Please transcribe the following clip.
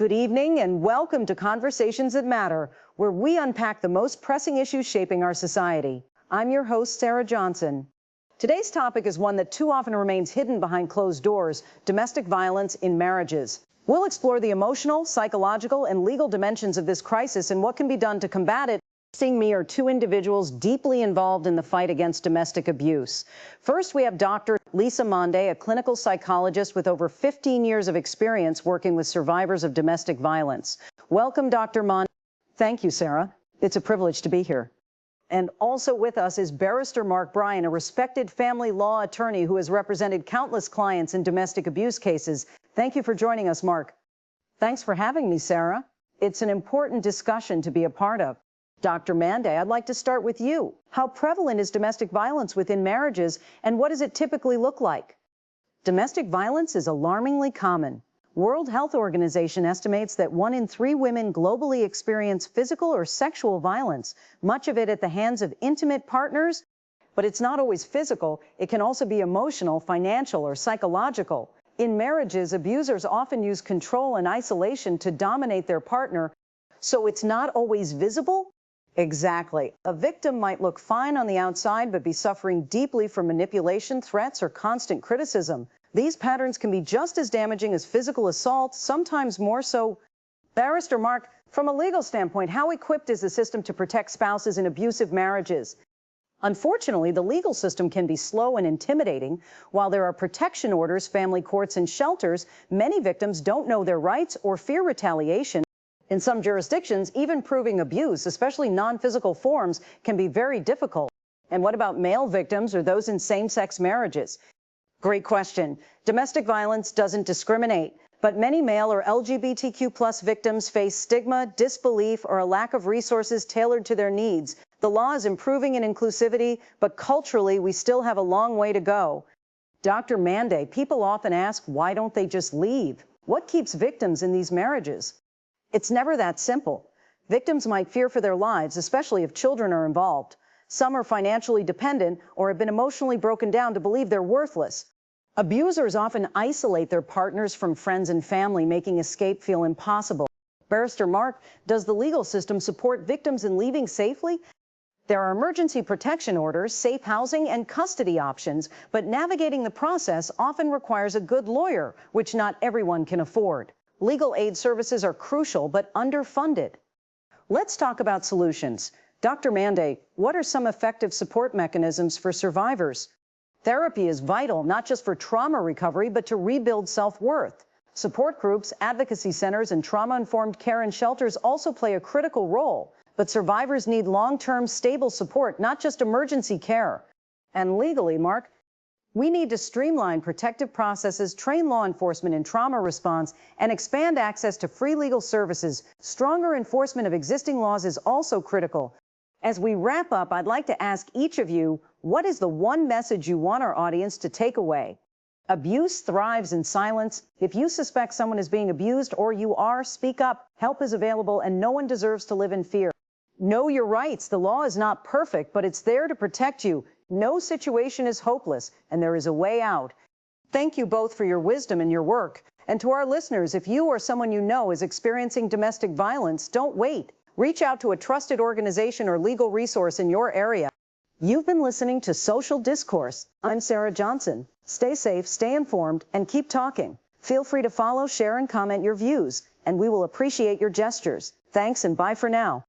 Good evening and welcome to Conversations That Matter, where we unpack the most pressing issues shaping our society. I'm your host, Sarah Johnson. Today's topic is one that too often remains hidden behind closed doors: domestic violence in marriages. We'll explore the emotional, psychological, and legal dimensions of this crisis and what can be done to combat it. Joining me are two individuals deeply involved in the fight against domestic abuse. First, we have Dr. Lisa Monday, a clinical psychologist with over 15 years of experience working with survivors of domestic violence. Welcome, Dr. Monday. Thank you, Sarah. It's a privilege to be here. And also with us is Barrister Mark Bryan, a respected family law attorney who has represented countless clients in domestic abuse cases. Thank you for joining us, Mark. Thanks for having me, Sarah. It's an important discussion to be a part of. Dr. Monday, I'd like to start with you. How prevalent is domestic violence within marriages, and what does it typically look like? Domestic violence is alarmingly common. World Health Organization estimates that 1 in 3 women globally experience physical or sexual violence, much of it at the hands of intimate partners. But it's not always physical. It can also be emotional, financial, or psychological. In marriages, abusers often use control and isolation to dominate their partner, so it's not always visible. Exactly. A victim might look fine on the outside, but be suffering deeply from manipulation, threats, or constant criticism. These patterns can be just as damaging as physical assault, sometimes more so. Barrister Mark, from a legal standpoint, how equipped is the system to protect spouses in abusive marriages? Unfortunately, the legal system can be slow and intimidating. While there are protection orders, family courts, and shelters, many victims don't know their rights or fear retaliation. In some jurisdictions, even proving abuse, especially non-physical forms, can be very difficult. And what about male victims or those in same-sex marriages? Great question. Domestic violence doesn't discriminate, but many male or LGBTQ+ victims face stigma, disbelief, or a lack of resources tailored to their needs. The law is improving in inclusivity, but culturally, we still have a long way to go. Dr. Monday, people often ask, why don't they just leave? What keeps victims in these marriages? It's never that simple. Victims might fear for their lives, especially if children are involved. Some are financially dependent or have been emotionally broken down to believe they're worthless. Abusers often isolate their partners from friends and family, making escape feel impossible. Barrister Mark, does the legal system support victims in leaving safely? There are emergency protection orders, safe housing, and custody options, but navigating the process often requires a good lawyer, which not everyone can afford. Legal aid services are crucial but underfunded. Let's talk about solutions. Dr. Monday, what are some effective support mechanisms for survivors? Therapy is vital, not just for trauma recovery, but to rebuild self-worth. Support groups, advocacy centers, and trauma-informed care and shelters also play a critical role. But survivors need long-term, stable support, not just emergency care. And legally, Mark, we need to streamline protective processes, train law enforcement in trauma response, and expand access to free legal services. Stronger enforcement of existing laws is also critical. As we wrap up, I'd like to ask each of you, what is the one message you want our audience to take away? Abuse thrives in silence. If you suspect someone is being abused or you are, speak up. Help is available, and no one deserves to live in fear. Know your rights. The law is not perfect, but it's there to protect you. No situation is hopeless, and there is a way out. Thank you both for your wisdom and your work. And to our listeners, if you or someone you know is experiencing domestic violence, don't wait. Reach out to a trusted organization or legal resource in your area. You've been listening to Social Discourse. I'm Sarah Johnson. Stay safe, stay informed, and keep talking. Feel free to follow, share, and comment your views, and we will appreciate your gestures. Thanks, and bye for now.